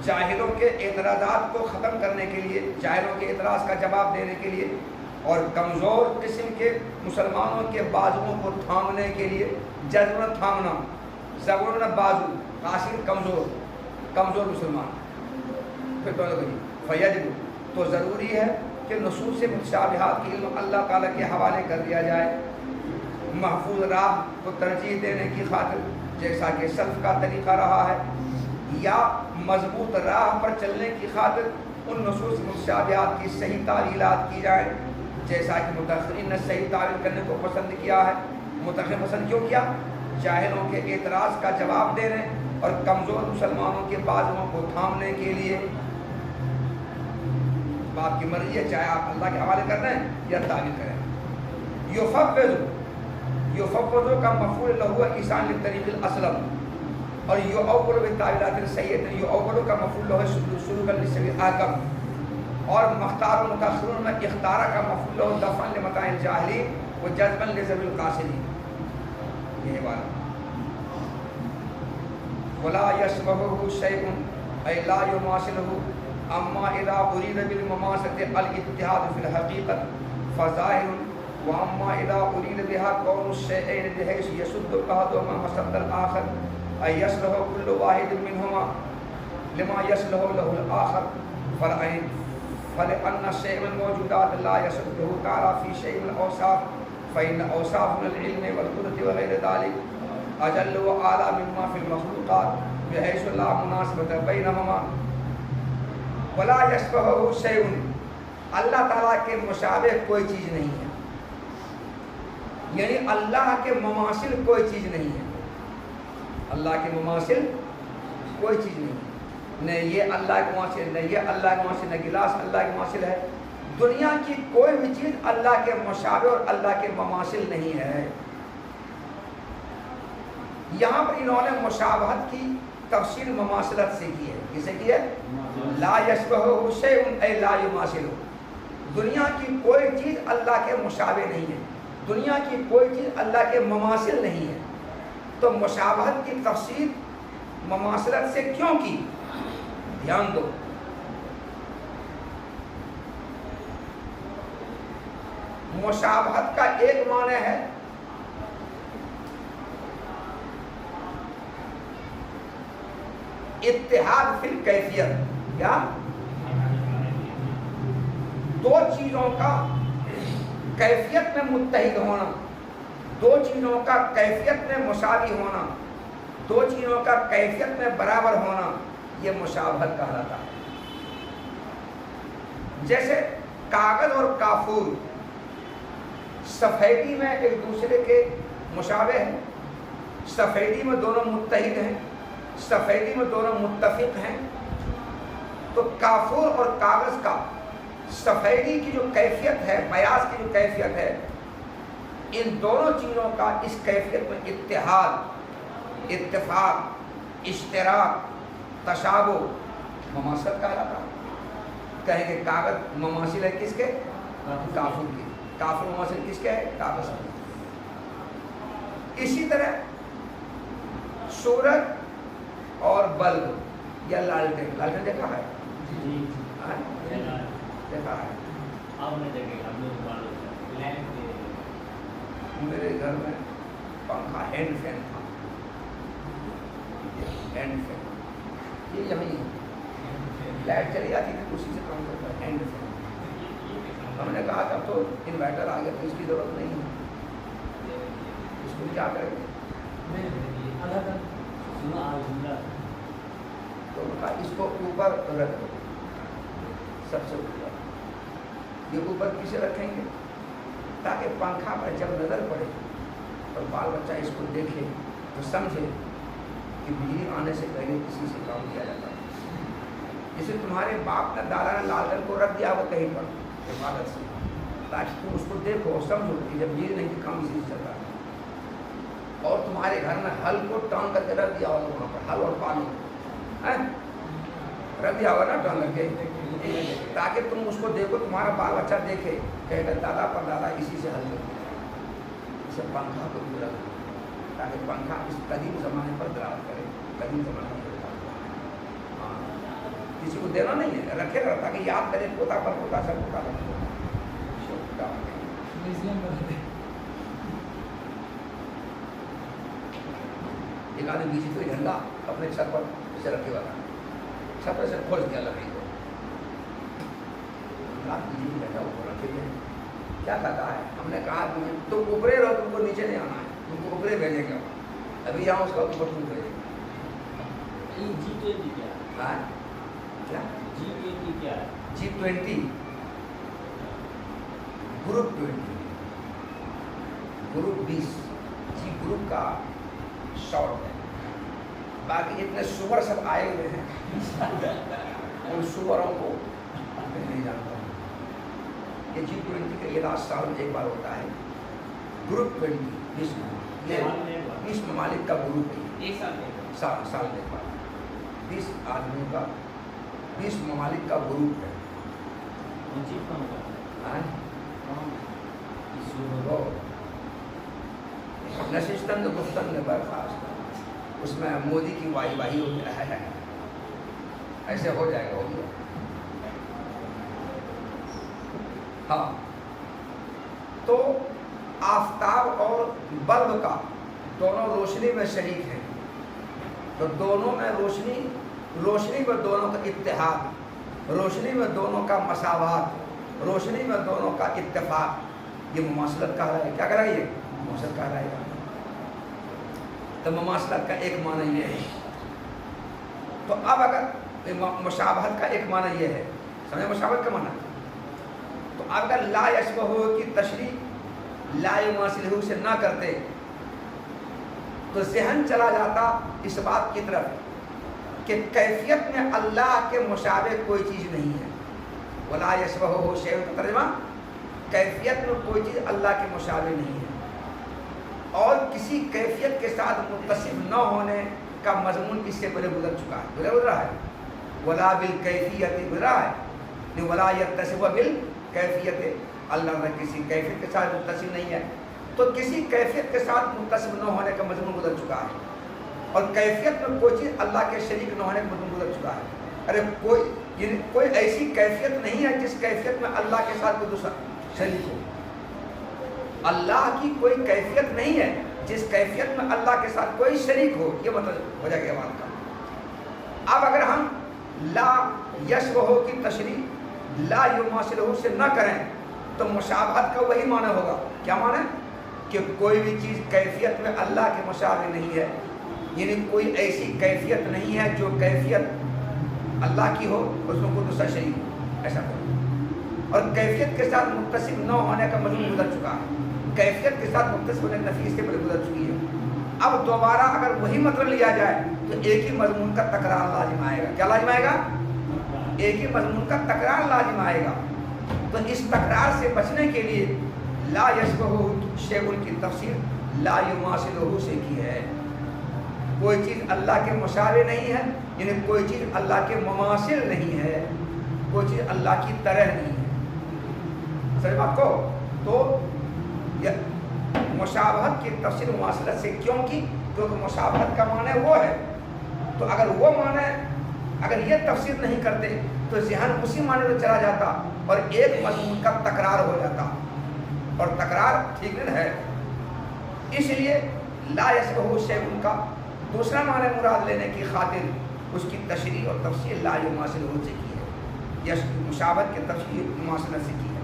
جاہلوں کے اعتراضات کو ختم کرنے کے لیے، جاہلوں کے اعتراض کا جواب دینے کے لیے، اور کمزور قسم کے مسلمانوں کے بازوؤں کو تھامنے کے لیے، جذب تھامنا، زبر بازو، قاصر کمزور مسلمان، پھر فیجب، تو ضروری ہے کہ نصوص متشابہات کی علم اللہ تعالیٰ کے حوالے کر دیا جائے، محفوظ راہ کو ترجیح دینے کی خاطر، جیسا کہ سلف کا طریقہ رہا ہے، یا مضبوط راہ پر چلنے کی خاطر ان نصوص متشابہات کی صحیح تعویلات کی جائیں، جیسا کہ متأخرین نے صحیح تعویل کرنے کو پسند کیا ہے۔ متأخرین پسند کیوں کیا؟ جاہلوں کے اعتراض کا جواب دینے اور کمزور مسلمانوں کے بازوؤں کو تھامنے کے لیے۔ آپ کی مرضی ہے، چاہے آپ اللہ کے حوالے کر دیں یا تعویل کریں۔ یفوض کا مفعول لہو ایسان للطریق الاسلم، اور یعول بالتعویلات الصحیحۃ، یعول کا مفعول لہو سلوکا للصریح الاحکم، اور مختار و متأخرون میں اختارہ کا مفعول لہو دفعا لمتاع الجاہلین و جذبا لذوی القاصرین۔ یہ بات ولا یشبہہ شیء ای لا یماثلہ، اما اذا ارید بالمماثلۃ الاتحاد فی الحقیقۃ فظاہر، واما اذا ارید بها کون الشیئین بحیث یسد احدہما مسد الآخر ای یصلح کل واحد منہما لما يصلح له الآخر فرعين فلأن الشيء من الموجودات لا يصلح تعالى في شيء من الأوصاف فإن أوصاف من العلم والقدرة وغير ذلك أجل وأعلى مما في المخلوقات بحيث لا مناسبة بينهما ولا يشبهه شيء. اللہ تعالیٰ کے مشابہ کوئی چیز نہیں ہے، یعنی اللہ کے مماثل کوئی چیز نہیں ہے. اللہ کے مماثل کوئی چیز نہیں ہے، نہ یہ اللہ کے مماثل، نہ یہ اللہ کے مماثل، نہ گلاس اللہ کے مماثل ہے. دنیا کی کوئی بھی چیز اللہ کے مشابہ اور اللہ کے مماثل نہیں ہے. یہاں پر انہوں نے مشابہت کی تفسیر مماثلت سے کی ہے. کسے کی ہے؟ لا یشبہہ شیء ای لا یماثلہ. دنیا کی کوئی چیز اللہ کے مشابہ نہیں ہے، دنیا کی کوئی چیز اللہ کے مماثل نہیں ہے. تو مشابہت کی تفسیر مماثلت سے کیوں کی؟ دھیان دو. مشابہت کا ایک معنی ہے اتحاد فی الکیفیت. کیا؟ دو چیزوں کا کیفیت میں متحد ہونا، دو چیزوں کا کیفیت میں مساوی ہونا، دو چیزوں کا کیفیت میں برابر ہونا، یہ مشابہت کہلاتا ہے. جیسے کاغذ اور کافور سفیدی میں ایک دوسرے کے مشابہ ہیں، سفیدی میں دونوں متحد ہیں، سفیدی میں دونوں متفق ہیں. تو کافور اور کاغذ کا سفیدی کی جو کیفیت ہے، بیاض کی جو کیفیت ہے، ان دونوں چیزوں کا اس کیفیت میں اتحاد، اتفاق، اشتراک، تشابہ مماثلت کہلاتا ہے. کہیں کہ کاغذ مماثل ہے کس کے؟ کافر کی. کافر مماثل کس کے ہے؟ کاغذ کی. اسی طرح سورج اور بلب یا لالٹین، لالٹین دیکھا ہے؟ دیکھا ہے. میرے گھر میں پنکھا ہینڈ فین تھا، ہینڈ فین یہ یہیں لائٹ چلی جاتی تھی اسی سے کام کرتا ہے. ہینڈ فین ہم نے کہا تب تو انورٹر آ گیا تو اس کی ضرورت نہیں ہے، اس کو کیا کریں گے؟ تو اس کو اوپر رکھ دو، سب سے اوپر. یہ اوپر کسے رکھیں گے؟ تاکہ پنکھا پر جب نظر پڑے اور بال بچہ اس کو دیکھے تو سمجھے کہ بجلی آنے سے پہلے کسی سے کام کیا جاتا ہے. جسے تمہارے باپ نے دادا نے لالٹن کو رکھ دیا وہ کہیں پر حفاظت سے، تاکہ تم اس کو دیکھو اور سمجھو کہ جب بجلی نہیں تو کام اسی سے چل رہا ہے. اور تمہارے گھر میں ہل کو ٹانگ کر کے رکھ دیا ہوگا، وہاں پر ہل اور پانی رکھ دیا ہوگا نا ٹانگ کر کے، تاکہ تم اس کو دیکھو، تمہارا بال بچہ دیکھے کہے گا دادا پر دادا اسی سے حل کر دیا. اسے پنکھا کو بھی رکھ دو تاکہ پنکھا اس قدیم زمانے پر دلالت کرے. قدیم زمانے پر کسی کو دینا نہیں ہے، رکھے گا تاکہ یاد کرے پوتا پر پوتا سب پوتا پر ایک آدمی بیچ کوئی جھنڈا اپنے چھت پر اسے رکھے ہوا تھا، چھت پر سے کھول دیا لکڑی کو، جھنڈا اوپر رکھے ہوئے. کیا کہتا ہے؟ ہم نے کہا تم اوپرے رہو، تم کو نیچے نہیں آنا ہے، تم کو اوپرے بھیجیں گے. ابھی یہاں اس کا اوپر تم بھیجیں گے. G20 گروپ 20 گروپ 20 جی گروپ کا شارٹ ہے. باقی اتنے سور سب آئے ہوئے ہیں ان سوروں کو نہیں جانتا ہوں. یہ G20 کا یہ 10 سال میں ایک بار ہوتا ہے. گروپ 20 20 ممالک کا گروپ ہے. سال میں ایک بار 20 آدمیوں کا 20 ممالک کا گروپ ہے. نشستند گفتند برخاست، اس میں مودی کی واہی واہی ہو گیا ہے، ایسے ہو جائے گا. ہو گیا. ہاں تو آفتاب اور بلب کا دونوں روشنی میں شریک ہیں، تو دونوں میں روشنی روشنی میں دونوں کا اتحاد، روشنی میں دونوں کا مساوات، روشنی میں دونوں کا اتفاق، یہ مماثلت کہا ہے۔ کیا کہہ رہا ہے؟ یہ مماثلت کہا ہے۔ تو مماثلت کا ایک معنی یہ ہے۔ تو اب اگر مشابہت کا ایک معنی یہ ہے، سمجھے مشابہت کا معنی؟ تو اگر لا یشبہ کی تشریح لا یماثلہ سے نہ کرتے تو ذہن چلا جاتا اس بات کی طرف کہ کیفیت میں اللہ کے مشابہ کوئی چیز نہیں ہے۔ ولا یشبہ شیء کا ترجمہ کیفیت میں کوئی چیز اللہ کے مشابہ نہیں ہے، اور کسی کیفیت کے ساتھ متصف نہ ہونے کا مضمون اس سے پہلے گزر چکا ہے، گزر رہا ہے۔ ولا بالکیفیت گزر رہا ہے، ولا یتصف بالکیفیت، اللہ نے کسی کیفیت کے ساتھ متصف نہیں ہے، تو کسی کیفیت کے ساتھ متصف نہ ہونے کا مضمون گزر چکا ہے، اور کیفیت میں کوئی چیز اللہ کے شریک نہ ہونے کا مضمون گزر چکا ہے۔ ارے کوئی ایسی کیفیت نہیں ہے جس کیفیت میں اللہ کے ساتھ کوئی دوسرا شریک ہو۔ اللہ کی کوئی کیفیت نہیں ہے جس کیفیت میں اللہ کے ساتھ کوئی شریک ہو، یہ مطلب ہو جائے گا بات کا۔ اب اگر ہم لا یشبہ کی تشریح لا یماثلہ سے نہ کریں تو مشابہت کا وہی معنی ہوگا۔ کیا معنی؟ کہ کوئی بھی چیز کیفیت میں اللہ کے مشابہ نہیں ہے، یعنی کوئی ایسی کیفیت نہیں ہے جو کیفیت اللہ کی ہو اس میں کوئی دوسرا شریک ہو، ایسا کوئی۔ اور کیفیت کے ساتھ متصف نہ ہونے کا مضمون گزر چکا ہے، کیفیت کے ساتھ متصف ہونے کی نفی اس سے پہلے گزر چکی ہے۔ اب دوبارہ اگر وہی مطلب لیا جائے تو ایک ہی مضمون کا تکرار لازم آئے گا۔ کیا لازم آئے گا؟ ایک ہی مضمون کا تکرار لازم آئے گا۔ تو اس تکرار سے بچنے کے لیے لا یشبہ شیء کی تفسیر لا یماثلہ سے کی ہے۔ کوئی چیز اللہ کے مشابہ نہیں ہے، یعنی کوئی چیز اللہ کے مماثل نہیں ہے، کوئی چیز اللہ کی طرح نہیں ہے۔ سمجھ بات کو؟ تو مشابہت کی تفسیر مماثلت سے کیوں کی؟ کیونکہ مشابہت کا معنی وہ ہے۔ تو اگر وہ معنی، اگر یہ تفسیر نہیں کرتے تو ذہن اسی معنی میں چلا جاتا اور ایک مضمون کا تکرار ہو جاتا، اور تکرار ٹھیک نہیں ہے۔ اس لیے لا یشبہ شیء کا دوسرا معنی مراد لینے کی خاطر اس کی تشریح اور تفسیر لا یماثلہ سے کی ہے، یا مشابہت کی تفسیر مماثلت سے کی ہے۔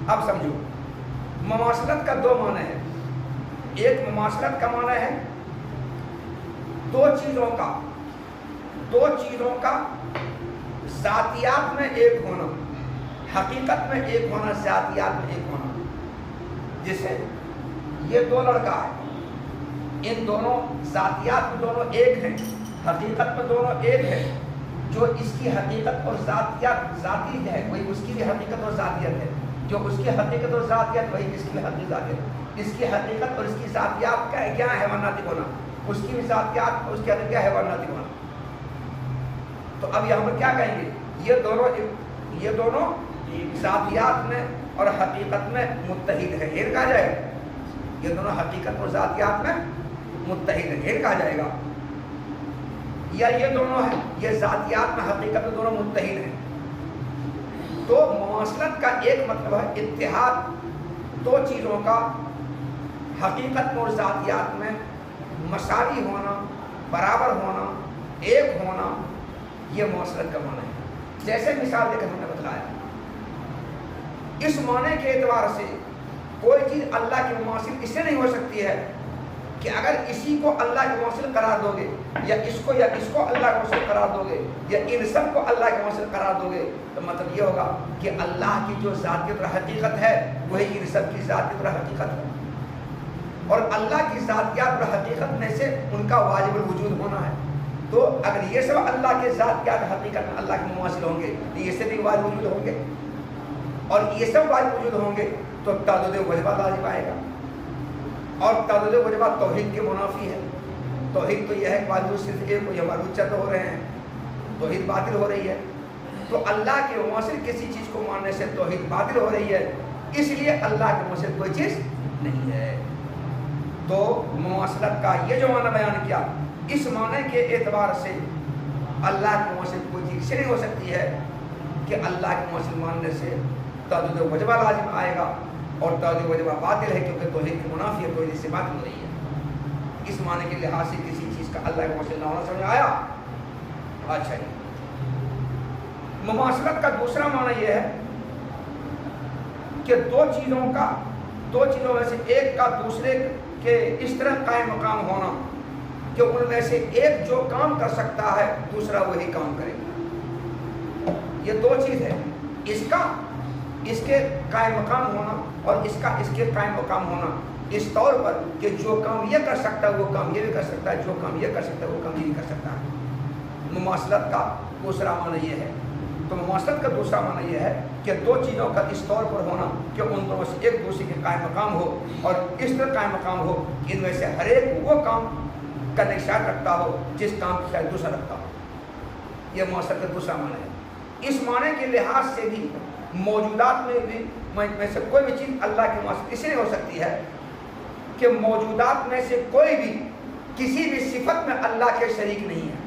اب سمجھو، مماثلت کا دو معنی ہے۔ ایک مماثلت کا معنی ہے دو چیزوں کا ذاتیات میں ایک ہونا، حقیقت میں ایک ہونا، ذاتیات میں ایک ہونا۔ جیسے یہ دو لڑکا ہے، ان دونوں ذاتیات میں دونوں ایک ہیں، حقیقت میں دونوں ایک ہیں۔ جو اس کی حقیقت اور ذاتیات ذاتی ہے، وہی اس کی بھی حقیقت اور ذاتیت ہے۔ جو اس کی حقیقت اور ذاتیت وہی اس کی حقیقت ذاتیت۔ اس کی حقیقت اور اس کی ذاتیات کیا ہے؟ حیواناتی ہونا۔ اس کی بھی ذاتیات اور اس کی حقیقت کیا ہے؟ حیواناتی ہونا۔ تو اب یہاں پر کیا کہیں گے؟ یہ دونوں ذاتیات میں اور حقیقت میں متحد ہیں، یہ کہا جائے گا۔ یہ دونوں حقیقت اور ذاتیات میں متحد ہیں، یہ کہا جائے گا۔ یا یہ دونوں ہیں، یہ ذاتیات میں حقیقت میں دونوں متحد ہیں۔ تو مماثلت کا ایک مطلب ہے اتحاد، دو چیزوں کا حقیقت میں اور ذاتیات میں مساوی ہونا، برابر ہونا، ایک ہونا، یہ مماثلت کا معنی ہے۔ جیسے مثال دے کر ہم نے بتلایا، اس معنی کے اعتبار سے کوئی چیز اللہ کے مماثل اس سے نہیں ہو سکتی ہے کہ اگر اسی کو اللہ کے مماثل قرار دو گے، یا اس کو اللہ کے مماثل قرار دو گے، یا ان سب کو اللہ کے مماثل قرار دو گے، تو مطلب یہ ہوگا کہ اللہ کی جو ذاتیت اور حقیقت ہے وہی ان سب کی ذاتیت اور حقیقت ہے، اور اللہ کی ذاتیات اور حقیقت میں سے ان کا واجب الوجود ہونا ہے۔ تو اگر یہ سب اللہ کے ذاتیات حقیقت میں اللہ کے مماثل ہوں گے تو یہ سب بھی واجب وجود ہوں گے، اور یہ سب واجب وجود ہوں گے تو تعدد وجبہ لازم آئے گا، اور تعدد وجبہ توحید کے منافی ہے۔ توحید تو یہ ہے کہ معبود صرف ایک کو، یہ معبود چند ہو رہے ہیں، توحید باطل ہو رہی ہے۔ تو اللہ کے مماثل کسی چیز کو ماننے سے توحید باطل ہو رہی ہے، اس لیے اللہ کے مماثل کوئی چیز نہیں ہے۔ تو مماثلت کا یہ جو معنی بیان کیا، اس معنی کے اعتبار سے اللہ کے مماثل کوئی چیز نہیں ہو سکتی ہے کہ اللہ کے مماثل ماننے سے تعدد وجبہ لازم آئے گا، اور تعدد وجبہ باطل ہے کیونکہ توحید کی منافی ہے، توحید سے باطل ہو رہی ہے۔ اس معنی کے لحاظ سے کسی چیز کا اللہ کے مماثل نہ ہونا سمجھ آیا۔ اچھا جی، مماثلت کا دوسرا معنی یہ ہے کہ دو چیزوں میں سے ایک کا دوسرے کے اس طرح قائم مقام ہونا کہ ان میں سے ایک جو کام کر سکتا ہے دوسرا وہی کام کرے گا. یہ دو چیز ہے، اس کے قائم مقام ہونا اور اس کے قائم مقام ہونا اس طور پر کہ جو کام یہ کر سکتا ہے وہ کام یہ بھی کر سکتا ہے، جو کام یہ کر سکتا ہے وہ کام یہ بھی کر سکتا ہے. مماثلت کا دوسرا معنی یہ ہے. تو مماثلت کا دوسرا معنی یہ ہے کہ دو چیزوں کا اس طور پر ہونا کہ ان دونوں سے ایک دوسرے کے قائم مقام ہو اور اس طرح قائم مقام ہو کہ ان میں سے ہر ایک وہ کام کرنے کی شاید رکھتا ہو جس کام کی شاید دوسرا رکھتا ہو. یہ مماثلت کا دوسرا معنی ہے. اس معنی کے لحاظ سے بھی موجودات میں سے کوئی بھی چیز اللہ کی مماثلت اس لیے ہو سکتی ہے کہ موجودات میں سے کوئی بھی کسی بھی صفت میں اللہ کے شریک نہیں ہے،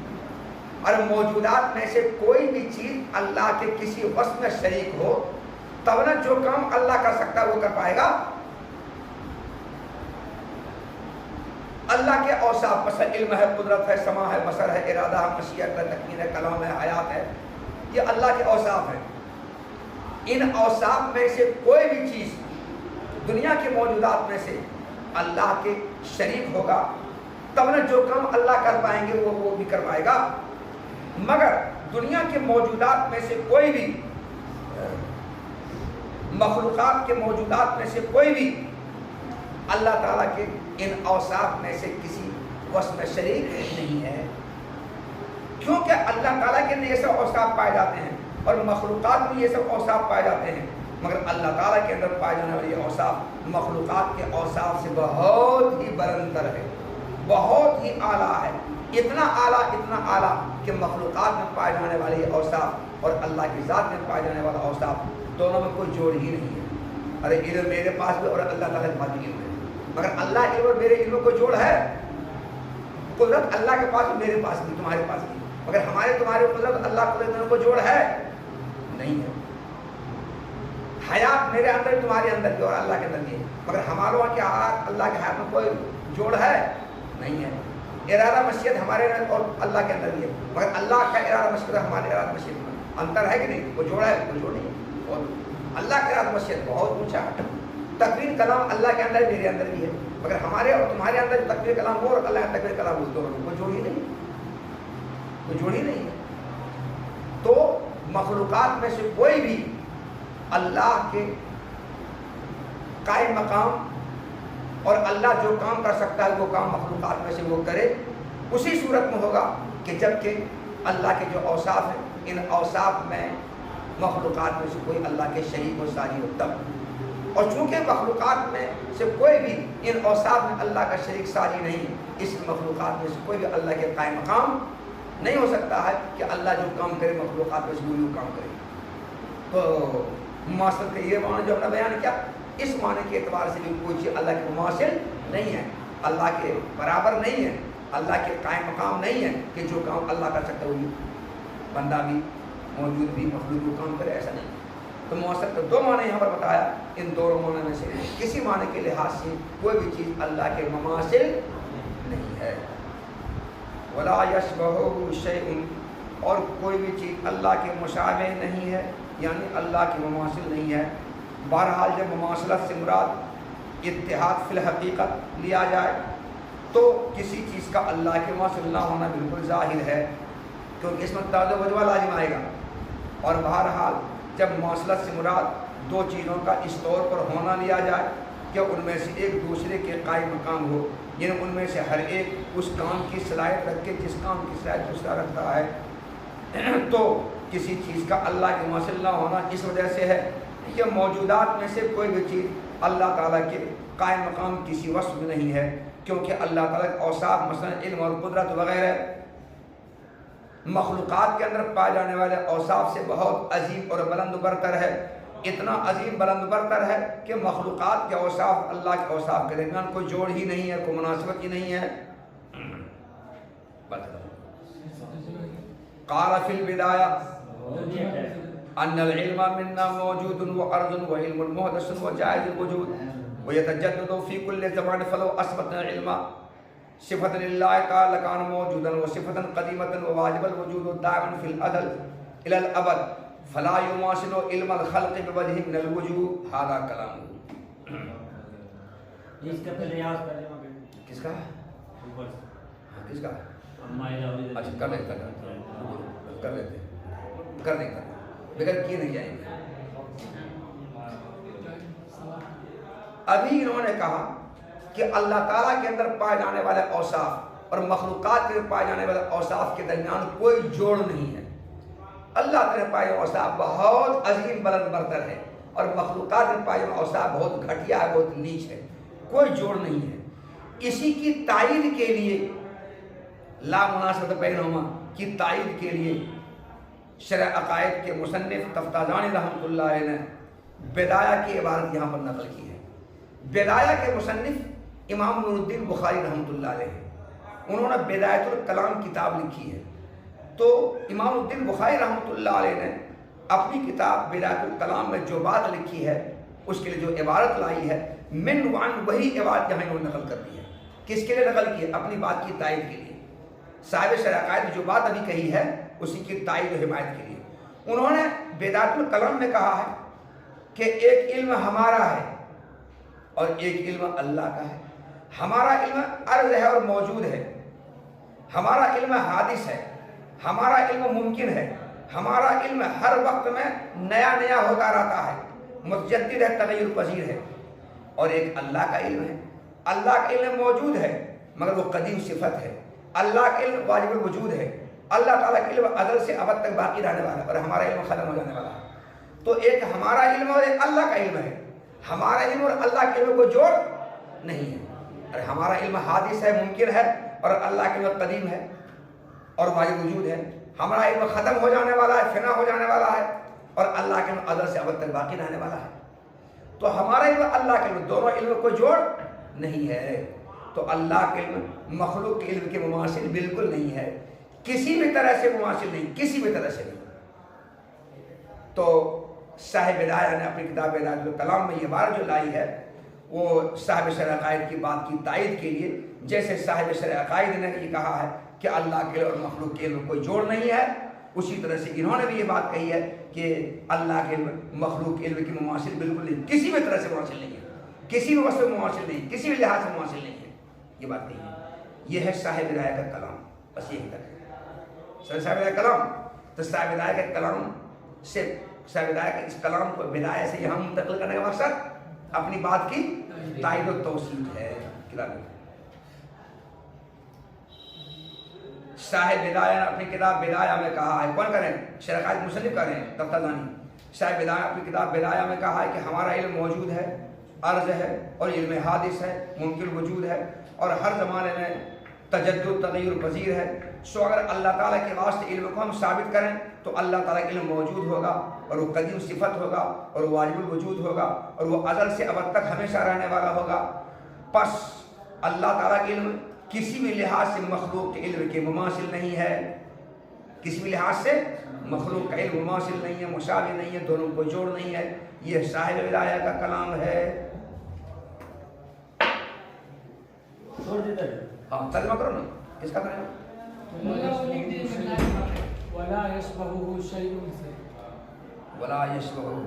اور موجودات میں سے کوئی بھی چیز اللہ کے کسی وصف میں شریک ہو تب نہ جو کام اللہ کر سکتا ہے وہ کر پائے گا. اللہ کے اوصاف مثلا علم ہے، قدرت ہے، سماع ہے، بصر ہے، ارادہ ہے، مشیت ہے، تکوین ہے، کلام ہے، حیات ہے، یہ اللہ کے اوصاف ہیں. ان اوصاف میں سے کوئی بھی چیز دنیا کے موجودات میں سے اللہ کے شریک ہوگا تب نہ جو کام اللہ کر پائیں گے وہ بھی کر پائے گا. مگر دنیا کے موجودات میں سے کوئی بھی مخلوقات کے موجودات میں سے کوئی بھی اللہ تعالیٰ کے ان اوصاف میں سے کسی وصف میں شریک نہیں ہے، کیونکہ اللہ تعالیٰ کے یہ سب اوصاف پائے جاتے ہیں اور مخلوقات میں یہ سب اوصاف پائے جاتے ہیں، مگر اللہ تعالیٰ کے اندر پائے جانے والے یہ اوصاف مخلوقات کے اوصاف سے بہت ہی بلندر ہے، بہت ہی اعلیٰ ہے. اتنا اعلیٰ کہ مخلوقات میں پائے جانے والے یہ اوصاف اور اللہ کی ذات میں پائے جانے والا اوصاف دونوں میں کوئی جوڑ ہی نہیں ہے. ارے علم میرے پاس بھی اور اللہ تعالیٰ کے پاس بھی علم ہے، مگر اللہ علم اور میرے علم کو جوڑ ہے. قدرت اللہ کے پاس بھی، میرے پاس بھی، تمہارے پاس بھی، مگر ہمارے تمہارے قدرت اللہ قدرت کو جوڑ ہے نہیں ہے. حیات میرے اندر تمہارے اندر بھی اور اللہ کے اندر بھی ہے، مگر ہمارے وہاں کے اللہ کے حیات میں کوئی جوڑ ہے نہیں ہے. ارادہ مشیت ہمارے اور اللہ کے اندر بھی ہے، مگر اللہ کا ارادہ مشیت ہمارے ارادہ مشیت میں انتر ہے کہ نہیں؟ وہ جوڑا ہے، کوئی جوڑ نہیں ہے. اور اللہ کا ارادہ مشیت بہت اونچا ہے. تقریر کلام اللہ کے اندر میرے اندر بھی ہے، مگر ہمارے اور تمہارے اندر تقریر کلام ہو اور اللہ کا تقریر کلام ہو دونوں کوئی جوڑ ہی نہیں، کوئی جوڑ ہی نہیں ہے. تو مخلوقات میں سے کوئی بھی اللہ کے قائم مقام اور اللہ جو کام کر سکتا ہے وہ کام مخلوقات میں سے وہ کرے اسی صورت میں ہوگا کہ جب کہ اللہ کے جو اوصاف ہیں ان اوصاف میں مخلوقات میں سے کوئی اللہ کے شریک و ساری ہو تب. اور چونکہ مخلوقات میں سے کوئی بھی ان اوصاف میں اللہ کا شریک ساری نہیں، اس مخلوقات میں سے کوئی بھی اللہ کے قائم مقام نہیں ہو سکتا ہے کہ اللہ جو کام کرے مخلوقات میں سے وہی کام کرے. تو مماثلت کا یہ معنی جو ہم نے بیان کیا، اس معنی کے اعتبار سے بھی کوئی چیز اللہ کے مماثل نہیں ہے، اللہ کے برابر نہیں ہے، اللہ کے قائم مقام نہیں ہے کہ جو کام اللہ کر سکتا ہے وہی بندہ بھی موجود بھی مخلوق کو کام کرے، ایسا نہیں. تو مماثلت کا دو معنی یہاں پر بتایا، ان دونوں معنی میں سے کسی معنی کے لحاظ سے کوئی بھی چیز اللہ کے مماثل نہیں ہے. ولا یشبہہ شیء، اور کوئی بھی چیز اللہ کے مشابہ نہیں ہے، یعنی اللہ کے مماثل نہیں ہے. بہرحال جب مماثلت سے مراد اتحاد فی الحقیقت لیا جائے تو کسی چیز کا اللہ کے مماثل نہ ہونا بالکل ظاہر ہے، کیونکہ اس میں تعدد وجوہ لازم آئے گا. اور بہرحال جب مماثلت سے مراد دو چیزوں کا اس طور پر ہونا لیا جائے کہ ان میں سے ایک دوسرے کے قائم مقام ہو، یعنی ان میں سے ہر ایک اس کام کی صلاحیت رکھ کے جس کام کی صلاحیت دوسرا رکھتا ہے، تو کسی چیز کا اللہ کے مماثل نہ ہونا اس وجہ سے ہے کہ موجودات میں سے کوئی بھی چیز اللہ تعالیٰ کے قائم مقام کسی وصف میں نہیں ہے، کیونکہ اللہ تعالیٰ کے اوصاف مثلا علم اور قدرت وغیرہ مخلوقات کے اندر پائے جانے والے اوصاف سے بہت عظیم اور بلند برتر ہے. اتنا عظیم بلند برتر ہے کہ مخلوقات کے اوصاف اللہ کے اوصاف کے درمیان کوئی جوڑ ہی نہیں ہے، کوئی مناسبت ہی نہیں ہے. قال فی البدایہ ان العلم منا موجود وارض وعلم محدث وجائز الوجود ويتجدد في كل زمان فلو اثبتنا العلم صفت للہ تعالی کان موجودا و صفت قدیمتا و واجب الوجود دائما فی الازل الی الابد فلا یماثل علم الخلق بوجہ من الوجوہ ھذا کلام. اس کا پہلے یاد کر لیں. کس کا؟ کس کا؟ اچھا کر لیتے کر دیں بغیر کیے نہیں جائیں گے. ابھی انہوں نے کہا کہ اللہ تعالیٰ کے اندر پائے جانے والے اوصاف اور مخلوقات کے اندر پائے جانے والے اوصاف کے درمیان کوئی جوڑ نہیں ہے. اللہ تعالیٰ پائے اوصاف بہت عظیم بلند برتر ہے اور مخلوقات میں پائے اوصاف بہت گھٹیا ہے, بہت نیچ ہے, کوئی جوڑ نہیں ہے. اسی کی تائید کے لیے لا مناسبت بینہما کی تائید کے لیے شرح عقائد کے مصنف تفتازانی رحمۃ اللہ علیہ نے بدایہ کی عبارت یہاں پر نقل کی ہے. بدایہ کے مصنف امام نور الدین بخاری رحمۃ اللہ علیہ, انہوں نے بدایۃ الکلام کتاب لکھی ہے. تو امام الدین بخاری رحمۃ اللہ علیہ نے اپنی کتاب بدایۃ الکلام میں جو بات لکھی ہے اس کے لیے جو عبارت لائی ہے من وعن وہی عبارت یہاں انہوں نے نقل کر دی ہے. کس کے لیے نقل کی ہے؟ اپنی بات کی تائید کے لیے. صاحب شرح عقائد جو بات ابھی کہی ہے اسی کی تائید و حمایت کے لیے انہوں نے بدایۃ الکلام میں کہا ہے کہ ایک علم ہمارا ہے اور ایک علم اللہ کا ہے. ہمارا علم عرض ہے اور موجود ہے, ہمارا علم حادث ہے, ہمارا علم ممکن ہے, ہمارا علم ہر وقت میں نیا نیا ہوتا رہتا ہے, متجدد ہے, تغیر پذیر ہے. اور ایک اللہ کا علم ہے. اللہ کا علم موجود ہے مگر وہ قدیم صفت ہے. اللہ کا علم واجب الوجود ہے. اللہ تعالیٰ کا علم ازل سے ابد تک باقی رہنے والا ہے اور ہمارا علم ختم ہو جانے والا ہے. تو ایک ہمارا علم اور ایک اللہ کا علم ہے. ہمارا علم اور اللہ کے علم کو جوڑ نہیں ہے. اور ہمارا علم حادث ہے, ممکن ہے, اور اللہ کا علم قدیم ہے اور واجب وجود ہے. ہمارا علم ختم ہو جانے والا ہے, فنا ہو جانے والا ہے, اور اللہ کے علم ازل سے ابد تک باقی رہنے والا ہے. تو ہمارا علم اللہ کے علم دونوں علم کو جوڑ نہیں ہے. تو اللہ کے علم مخلوق کے علم کے مماثل بالکل نہیں ہے, کسی بھی طرح سے مماثل نہیں, کسی بھی طرح سے نہیں. تو صاحب بدایہ نے اپنی کتاب بدایۃ الکلام میں یہ بات جو لائی ہے وہ صاحب شرح عقائد کی بات کی تائید کے لیے, جیسے صاحب شرح عقائد نے یہ کہا ہے کہ اللہ کے علم اور مخلوق کے علم کوئی جوڑ نہیں ہے, اسی طرح سے انہوں نے بھی یہ بات کہی ہے کہ اللہ کے علم مخلوق کے علم کی مماثل بالکل نہیں, کسی بھی طرح سے مماثل نہیں ہے, کسی بھی وصف مماثل نہیں, کسی بھی لحاظ سے مماثل نہیں ہے. یہ بات کہی ہے. یہ ہے صاحب بدایہ کا کلام. بس یہی تک ہے صاحب بدایہ کا کلام. تو صاحب بدایہ کا کلام سے صاحب بدایہ کے اس کلام کو بدایہ سے یہاں منتقل کرنے کا مقصد اپنی بات کی تائید و توثیق ہے. صاحب بدایہ نے اپنی کتاب بدایہ میں کہا ہے, کون کریں؟ شرح عقائد مصنف کریں تفتازانی. صاحب بدایہ اپنی کتاب بدایہ میں کہا ہے کہ ہمارا علم موجود ہے, عرض ہے, اور علم حادث ہے, ممکن وجود ہے, اور ہر زمانے میں تجدد تغیر پذیر ہے. سو اگر اللہ تعالیٰ کے واسطے علم کو ہم ثابت کریں تو اللہ تعالیٰ کا علم موجود ہوگا اور وہ قدیم صفت ہوگا اور وہ واجب الوجود ہوگا اور وہ ازل سے ابد تک ہمیشہ رہنے والا ہوگا. پس اللہ تعالیٰ کا علم کسی بھی لحاظ سے مخلوق کے علم کے مماثل نہیں ہے, کسی بھی لحاظ سے مخلوق کا علم مماثل نہیں ہے, مشابہ نہیں ہے, دونوں کو جوڑ نہیں ہے. یہ صاحب بدایہ کا کلام ہے. ہاں ترجمہ کرو نا, کس کا کریں؟ ولا يشبهه شيء ولا يشبهه,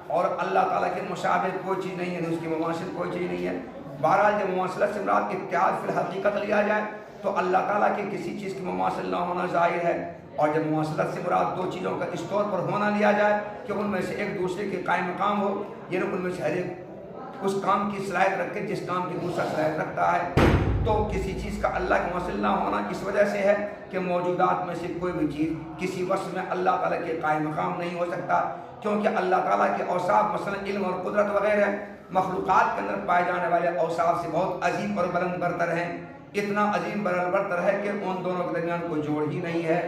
اور اللہ تعالیٰ کے مشابہ کوئی چیز نہیں ہے, اس کی مماثل کوئی چیز نہیں ہے. بہرحال جب مماثلت سے مراد اتحاد فی الحقیقت لیا جائے تو اللہ تعالیٰ کے کسی چیز کی مماثل نہ ہونا ظاہر ہے, اور جب مماثلت سے مراد دو چیزوں کا اس طور پر ہونا لیا جائے کہ ان میں سے ایک دوسرے کے قائم مقام ہو, یعنی ان میں سے ہر ایک اس کام کی صلاحیت رکھے جس کام کی دوسرا صلاحیت رکھتا ہے, تو کسی چیز کا اللہ کے مماثل نہ ہونا اس وجہ سے ہے کہ موجودات میں سے کوئی بھی چیز کسی وصف میں اللہ تعالیٰ کے قائم مقام نہیں ہو سکتا, کیونکہ اللہ تعالیٰ کے اوصاف مثلا علم اور قدرت وغیرہ مخلوقات کے اندر پائے جانے والے اوصاف سے بہت عظیم اور بلند برتر ہیں. اتنا عظیم بلند برتر ہے کہ ان دونوں کے درمیان کوئی جوڑ ہی نہیں ہے.